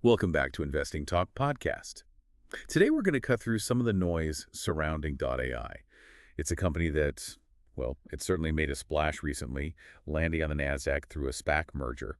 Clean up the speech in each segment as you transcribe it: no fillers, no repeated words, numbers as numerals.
Welcome back to Investing Talk Podcast. Today we're going to cut through some of the noise surrounding AI. It's a company that, well, it certainly made a splash recently, landing on the Nasdaq through a SPAC merger.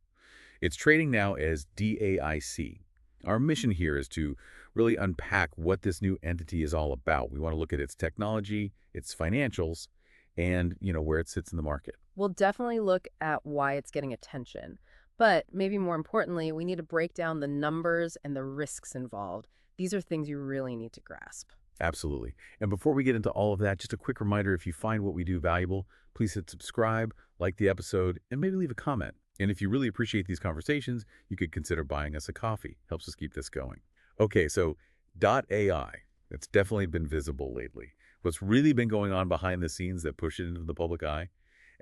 It's trading now as DAIC. Our mission here is to really unpack what this new entity is all about. We want to look at its technology, its financials, and, where it sits in the market. We'll definitely look at why it's getting attention. But maybe more importantly, we need to break down the numbers and the risks involved. These are things you really need to grasp. Absolutely. And before we get into all of that, just a quick reminder, if you find what we do valuable, please hit subscribe, like the episode, and maybe leave a comment. And if you really appreciate these conversations, you could consider buying us a coffee. Helps us keep this going. Okay, so AI, that's definitely been visible lately. What's really been going on behind the scenes that push it into the public eye?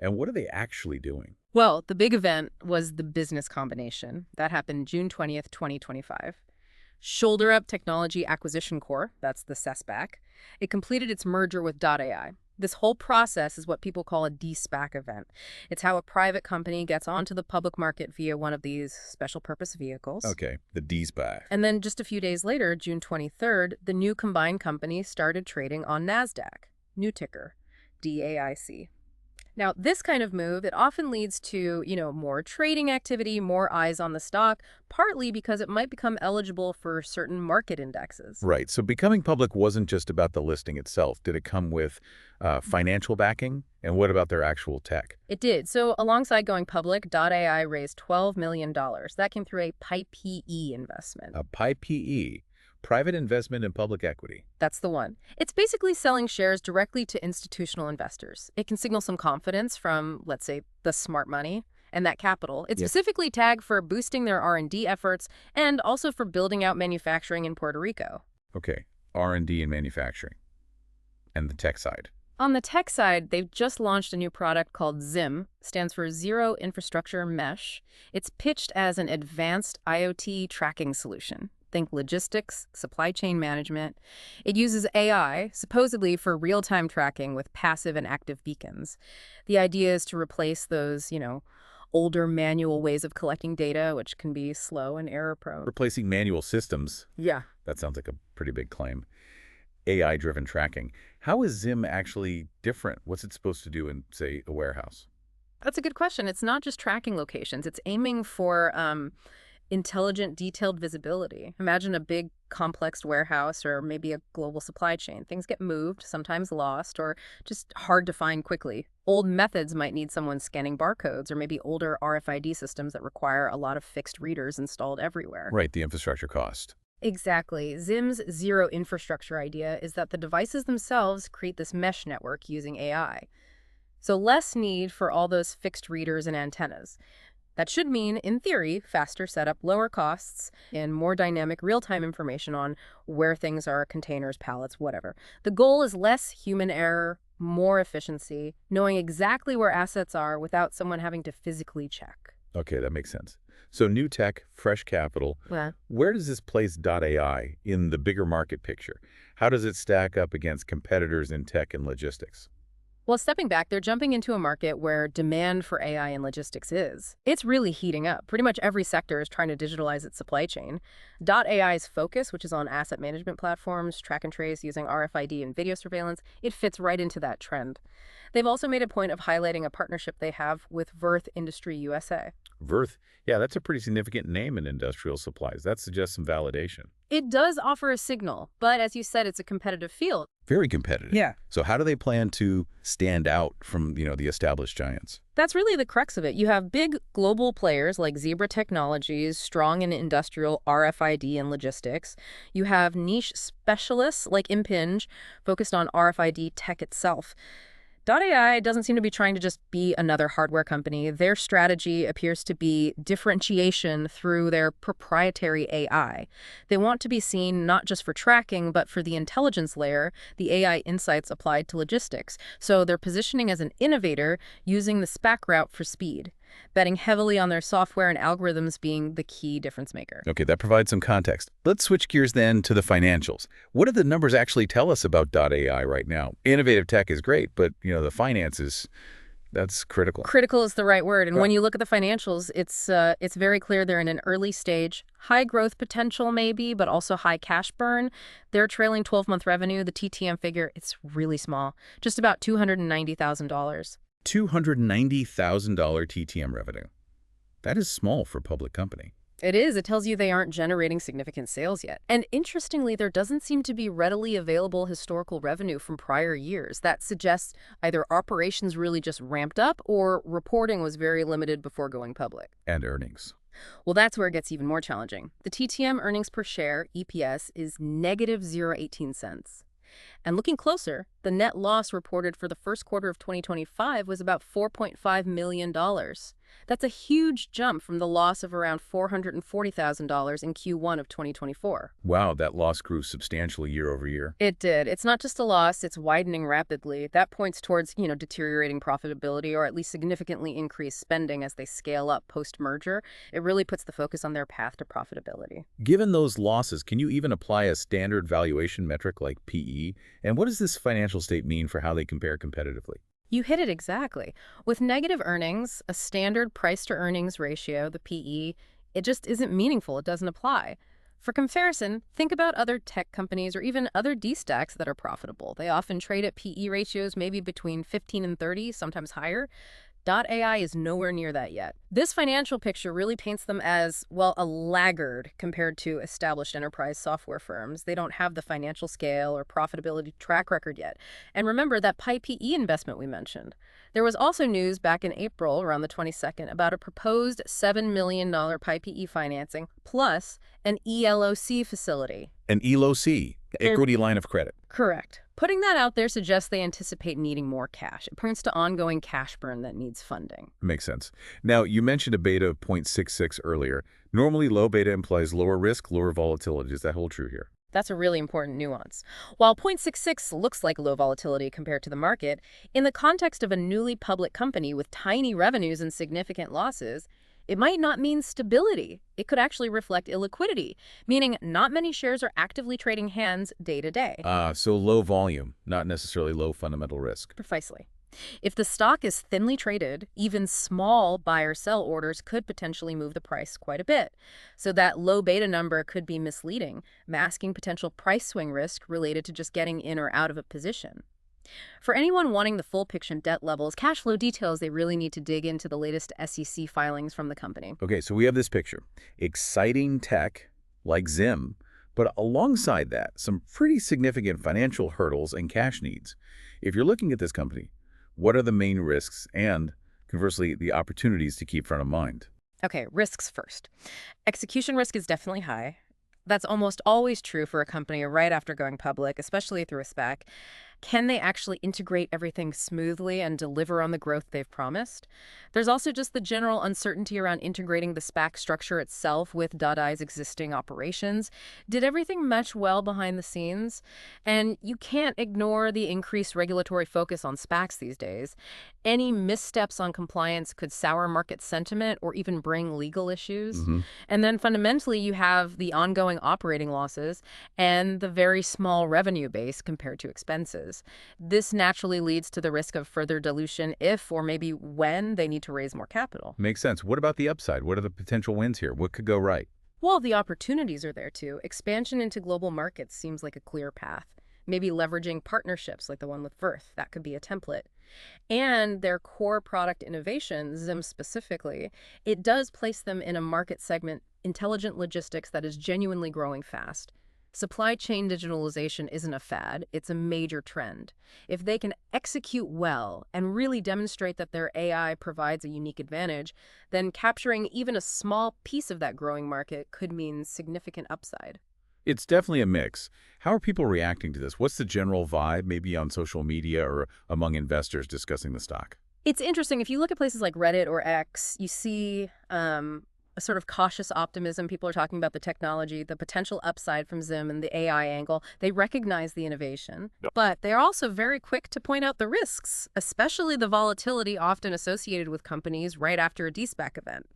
And what are they actually doing? Well, the big event was the business combination. That happened June 20th, 2025. Shoulderup Technology Acquisition Corp, that's the SESPAC, it completed its merger with AI. This whole process is what people call a de-SPAC event. It's how a private company gets onto the public market via one of these special purpose vehicles. Okay, the de-SPAC. And then just a few days later, June 23rd, the new combined company started trading on Nasdaq, new ticker, DAIC. Now, this kind of move, it often leads to, more trading activity, more eyes on the stock, partly because it might become eligible for certain market indexes. Right. So becoming public wasn't just about the listing itself. Did it come with financial backing? And what about their actual tech? It did. So alongside going public, AI raised $12 million. That came through a PIPE investment. A PIPE, private investment in public equity. That's the one. It's basically selling shares directly to institutional investors. It can signal some confidence from, let's say, the smart money and that capital. It's specifically tagged for boosting their R&D efforts and also for building out manufacturing in Puerto Rico. Okay, R&D and manufacturing. And the tech side. On the tech side, they've just launched a new product called ZIM, stands for Zero Infrastructure Mesh. It's pitched as an advanced IoT tracking solution. Think logistics, supply chain management. It uses AI, supposedly for real-time tracking with passive and active beacons. The idea is to replace those, older manual ways of collecting data, which can be slow and error-prone. Replacing manual systems. Yeah. That sounds like a pretty big claim. AI-driven tracking. How is ZIM actually different? What's it supposed to do in, say, a warehouse? That's a good question. It's not just tracking locations. It's aiming for intelligent, detailed visibility. Imagine a big, complex warehouse or maybe a global supply chain. Things get moved, sometimes lost, or just hard to find quickly. Old methods might need someone scanning barcodes or maybe older RFID systems that require a lot of fixed readers installed everywhere. Right, the infrastructure cost. Exactly. ZIM's zero infrastructure idea is that the devices themselves create this mesh network using AI. So less need for all those fixed readers and antennas. That should mean, in theory, faster setup, lower costs, and more dynamic real-time information on where things are, containers, pallets, whatever. The goal is less human error, more efficiency, knowing exactly where assets are without someone having to physically check. Okay, that makes sense. So new tech, fresh capital. Yeah. Where does this place AI in the bigger market picture? How does it stack up against competitors in tech and logistics? Well, stepping back, they're jumping into a market where demand for AI and logistics is. It's really heating up. Pretty much every sector is trying to digitalize its supply chain. AI's focus, which is on asset management platforms, track and trace using RFID and video surveillance, it fits right into that trend. They've also made a point of highlighting a partnership they have with Verth Industry USA. Verth? Yeah, that's a pretty significant name in industrial supplies. That suggests some validation. It does offer a signal, but as you said, it's a competitive field. Very competitive. Yeah. So how do they plan to stand out from, the established giants? That's really the crux of it. You have big global players like Zebra Technologies, strong in industrial RFID and logistics. You have niche specialists like Impinj, focused on RFID tech itself. AI doesn't seem to be trying to just be another hardware company. Their strategy appears to be differentiation through their proprietary AI. They want to be seen not just for tracking, but for the intelligence layer, the AI insights applied to logistics. So they're positioning as an innovator using the SPAC route for speed, betting heavily on their software and algorithms being the key difference maker. Okay, that provides some context. Let's switch gears then to the financials. What do the numbers actually tell us about AI right now? Innovative tech is great, but, the finances That's critical. Critical is the right word. And Right. when you look at the financials, it's very clear they're in an early stage, high growth potential maybe, but also high cash burn. Their trailing 12-month revenue, the TTM figure, it's really small, just about $290,000. $290,000 TTM revenue. That is small for a public company. It is. It tells you they aren't generating significant sales yet. And interestingly, there doesn't seem to be readily available historical revenue from prior years. That suggests either operations really just ramped up or reporting was very limited before going public. And earnings. Well, that's where it gets even more challenging. The TTM earnings per share, EPS, is negative 0.18 cents. And looking closer, the net loss reported for the first quarter of 2025 was about $4.5 million. That's a huge jump from the loss of around $440,000 in Q1 of 2024. Wow, that loss grew substantially year over year. It did. It's not just a loss, it's widening rapidly. That points towards, deteriorating profitability or at least significantly increased spending as they scale up post-merger. It really puts the focus on their path to profitability. Given those losses, can you even apply a standard valuation metric like PE? And what does this financial state mean for how they compare competitively? You hit it exactly. With negative earnings, a standard price-to-earnings ratio, the PE, it just isn't meaningful. It doesn't apply. For comparison, think about other tech companies or even other DAICs that are profitable. They often trade at PE ratios maybe between 15 and 30, sometimes higher. AI is nowhere near that yet. This financial picture really paints them as, well, a laggard compared to established enterprise software firms. They don't have the financial scale or profitability track record yet. And remember that PE investment we mentioned. There was also news back in April, around the 22nd, about a proposed $7 million PE financing plus an ELOC facility. An ELOC, equity line of credit. Correct. Putting that out there suggests they anticipate needing more cash. It points to ongoing cash burn that needs funding. Makes sense. Now, you mentioned a beta of 0.66 earlier. Normally, low beta implies lower risk, lower volatility. Does that hold true here? That's a really important nuance. While 0.66 looks like low volatility compared to the market, in the context of a newly public company with tiny revenues and significant losses, it might not mean stability. It could actually reflect illiquidity, meaning not many shares are actively trading hands day to day. So low volume, not necessarily low fundamental risk. Precisely. If the stock is thinly traded, even small buy or sell orders could potentially move the price quite a bit. So that low beta number could be misleading, masking potential price swing risk related to just getting in or out of a position. For anyone wanting the full picture debt levels, cash flow details, they really need to dig into the latest SEC filings from the company. Okay, so we have this picture. Exciting tech like Zim, but alongside that, some pretty significant financial hurdles and cash needs. If you're looking at this company, what are the main risks and, conversely, the opportunities to keep front of mind? Okay, risks first. Execution risk is definitely high. That's almost always true for a company right after going public, especially through a SPAC. Can they actually integrate everything smoothly and deliver on the growth they've promised? There's also just the general uncertainty around integrating the SPAC structure itself with .ai's existing operations. Did everything mesh well behind the scenes? And you can't ignore the increased regulatory focus on SPACs these days. Any missteps on compliance could sour market sentiment or even bring legal issues. And then fundamentally, you have the ongoing operating losses and the very small revenue base compared to expenses. This naturally leads to the risk of further dilution if or maybe when they need to raise more capital. Makes sense. What about the upside? What are the potential wins here? What could go right? Well, the opportunities are there too. Expansion into global markets seems like a clear path. Maybe leveraging partnerships like the one with Verth. That could be a template. And their core product innovation, Zim specifically, it does place them in a market segment, intelligent logistics, that is genuinely growing fast. Supply chain digitalization isn't a fad, it's a major trend. If they can execute well and really demonstrate that their AI provides a unique advantage, then capturing even a small piece of that growing market could mean significant upside. It's definitely a mix. How are people reacting to this? What's the general vibe, maybe on social media or among investors discussing the stock? It's interesting. If you look at places like Reddit or X, you see a sort of cautious optimism. People are talking about the technology, the potential upside from Zim and the AI angle. They recognize the innovation, but they are also very quick to point out the risks, especially the volatility often associated with companies right after a de-SPAC event.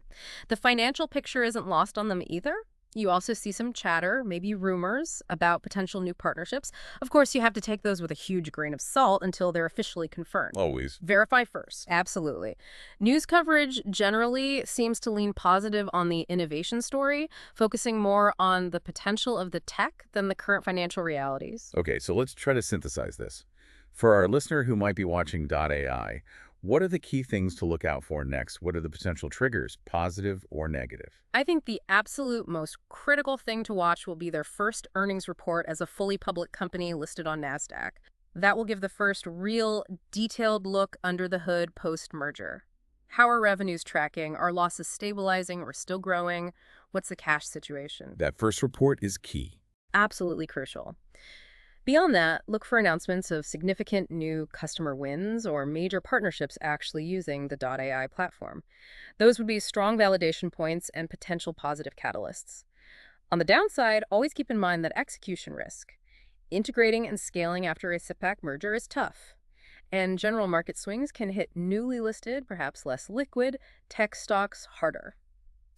The financial picture isn't lost on them either. You also see some chatter, maybe rumors, about potential new partnerships. Of course, you have to take those with a huge grain of salt until they're officially confirmed. Always. Verify first. Absolutely. News coverage generally seems to lean positive on the innovation story, focusing more on the potential of the tech than the current financial realities. Okay, so let's try to synthesize this. For our listener who might be watching .ai, what are the key things to look out for next? What are the potential triggers, positive or negative? I think the absolute most critical thing to watch will be their first earnings report as a fully public company listed on Nasdaq. That will give the first real detailed look under the hood post-merger. How are revenues tracking? Are losses stabilizing or still growing? What's the cash situation? That first report is key. Absolutely crucial. Beyond that, look for announcements of significant new customer wins or major partnerships actually using the .ai platform. Those would be strong validation points and potential positive catalysts. On the downside, always keep in mind that execution risk. Integrating and scaling after a SIPAC merger is tough, and general market swings can hit newly listed, perhaps less liquid, tech stocks harder.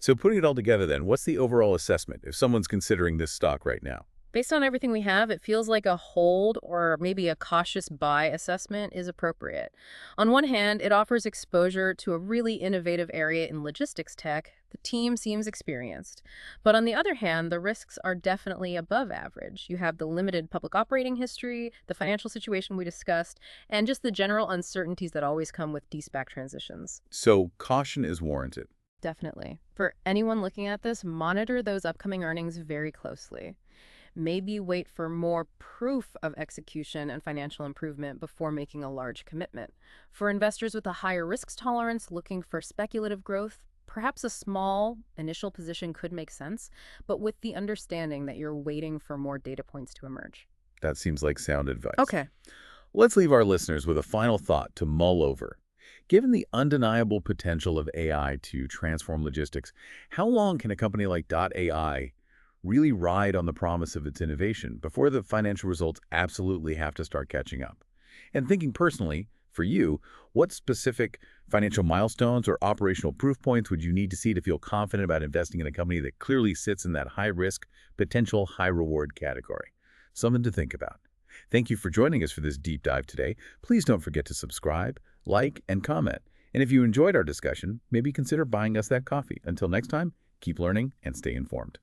So putting it all together then, what's the overall assessment if someone's considering this stock right now? Based on everything we have, it feels like a hold or maybe a cautious buy assessment is appropriate. On one hand, it offers exposure to a really innovative area in logistics tech. The team seems experienced. But on the other hand, the risks are definitely above average. You have the limited public operating history, the financial situation we discussed, and just the general uncertainties that always come with de-SPAC transitions. So caution is warranted. Definitely. For anyone looking at this, monitor those upcoming earnings very closely. Maybe wait for more proof of execution and financial improvement before making a large commitment. For investors with a higher risk tolerance looking for speculative growth, perhaps a small initial position could make sense, but with the understanding that you're waiting for more data points to emerge. That seems like sound advice. Okay. Let's leave our listeners with a final thought to mull over. Given the undeniable potential of AI to transform logistics, how long can a company like .ai really ride on the promise of its innovation before the financial results absolutely have to start catching up? And thinking personally, for you, what specific financial milestones or operational proof points would you need to see to feel confident about investing in a company that clearly sits in that high-risk, potential high-reward category? Something to think about. Thank you for joining us for this deep dive today. Please don't forget to subscribe, like, and comment. And if you enjoyed our discussion, maybe consider buying us that coffee. Until next time, keep learning and stay informed.